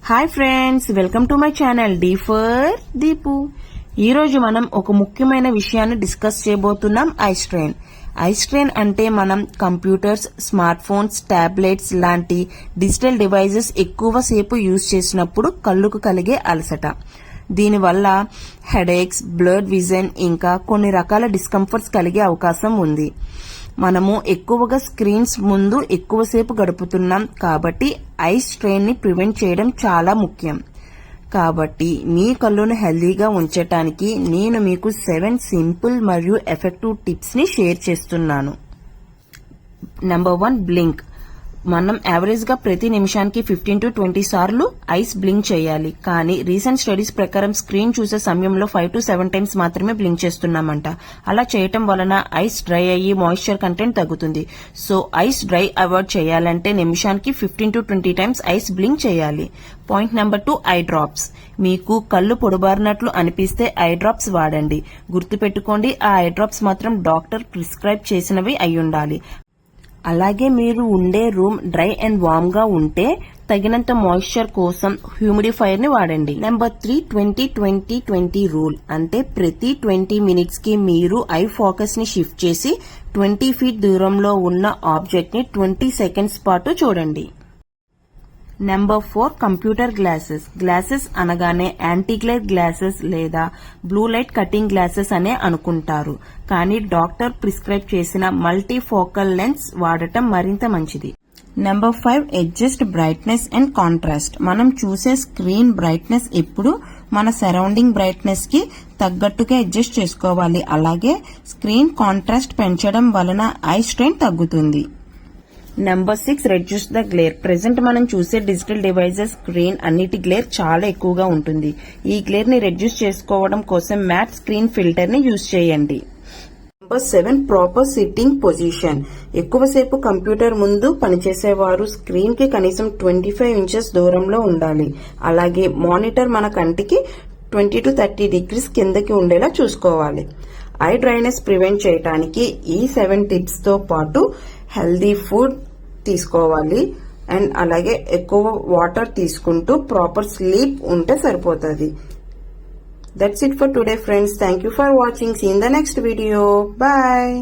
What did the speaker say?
Hi friends, welcome to my channel D for Deepu. ఈ రోజు మనం ఒక ముఖ్యమైన విషయాన్ని డిస్కస్ చేయబోతున్నాం. ఐ స్ట్రెయిన్ అంటే మనం కంప్యూటర్స్, స్మార్ట్ ఫోన్స్, టాబ్లెట్స్ లాంటి డిజిటల్ డివైజెస్ ఎక్కువ సేపు యూజ్ చేసినప్పుడు కళ్ళుకు కలిగే అలసట. దీనివల్ల హెడేక్స్, బ్లర్డ్ విజన్ ఇంకా కొన్ని రకాల డిస్కంఫర్ట్స్ కలిగే అవకాశం ఉంది. మనము ఎక్కువగా స్క్రీన్స్ ముందు ఎక్కువసేపు గడుపుతున్నాం కాబట్టి ఐ స్ట్రెయిన్ ని ప్రివెంట్ చేయడం చాలా ముఖ్యం. కాబట్టి మీ కళ్ళును హెల్దీగా ఉంచటానికి నేను మీకు 7 సింపుల్ మరియు ఎఫెక్టివ్ టిప్స్ ని షేర్ చేస్తున్నాను. Number 1, blink. మనం యావరేజ్ గా ప్రతి నిమిషానికి 15 to 20 సార్లు ఐస్ బ్లింక్ చేయాలి. కానీ రీసెంట్ స్టడీస్ ప్రకారం స్క్రీన్ చూసే సమయంలో 5 to 7 టైమ్స్ మాత్రమే బ్లింక్ చేస్తున్నామంట. అలా చేయటం వలన ఐస్ డ్రై అయ్యి మాయిశ్చర్ కంటెంట్ తగ్గుతుంది. సో ఐస్ డ్రై అవాయిడ్ చేయాలంటే నిమిషానికి 15 to 20 టైమ్స్ ఐస్ బ్లింక్ చేయాలి. Point number 2, eye drops. మీకు కళ్ళు పొడబారినట్లు అనిపిస్తే ఐ డ్రాప్స్ వాడండి. గుర్తుపెట్టుకోండి, ఆ ఐ డ్రాప్స్ మాత్రం డాక్టర్ ప్రిస్క్రైబ్ చేసినవి అయ్యుండాలి. అలాగే మీరు ఉండే రూమ్ డ్రై అండ్ వార్మ్ గా ఉంటే తగినంత మాయిశ్చర్ కోసం హ్యూమిడిఫైయర్ ని వాడండి. Number 3, 20-20-20 rule. అంటే ప్రతి 20 మినిట్స్ కి మీరు ఐ ఫోకస్ ని షిఫ్ట్ చేసి 20 feet దూరంలో ఉన్న ఆబ్జెక్ట్ ని 20 seconds పాటు చూడండి. Number 4, computer glasses. గ్లాసెస్ అనగానే యాంటీ గ్లేర్ గ్లాసెస్ లేదా బ్లూ లైట్ కటింగ్ గ్లాసెస్ అనే అనుకుంటారు. కానీ డాక్టర్ ప్రిస్క్రైబ్ చేసిన మల్టీ ఫోకల్ లెన్స్ వాడటం మరింత మంచిది. Number 5, adjust brightness and contrast. మనం చూసే స్క్రీన్ బ్రైట్నెస్ ఎప్పుడు మన సరౌండింగ్ బ్రైట్నెస్ కి తగ్గట్టుగా అడ్జస్ట్ చేసుకోవాలి. అలాగే స్క్రీన్ కాంట్రాస్ట్ పెంచడం వలన ఐ స్ట్రెయిన్ తగ్గుతుంది. Number 6, reduce the glare. Present మనం చూసే డిజిటల్ డివైజెస్ స్క్రీన్ అన్నిటి గ్లేర్ చాలా ఎక్కువగా ఉంటుంది. ఈ గ్లేర్ ని రెడ్యూస్ చేసుకోవడం కోసం మ్యాట్ స్క్రీన్ ఫిల్టర్ ని యూజ్ చేయండి. Number 7, proper sitting position. ఎక్కువసేపు కంప్యూటర్ ముందు పనిచేసేవారు స్క్రీన్ కి కనీసం 25 inches దూరంలో ఉండాలి. అలాగే మానిటర్ మన కంటికి 20 to 30 degrees కిందకి ఉండేలా చూసుకోవాలి. ఐ డ్రైనెస్ ప్రివెంట్ చేయడానికి ఈ 7 టిప్స్ తో పాటు హెల్దీ ఫుడ్ తీసుకోవాలి అండ్ అలాగే ఎక్కువ వాటర్ తీసుకుంటూ ప్రాపర్ స్లీప్ ఉంటే సరిపోతుంది. That's it for today, friends. Thank you for watching. See you in the next video. Bye.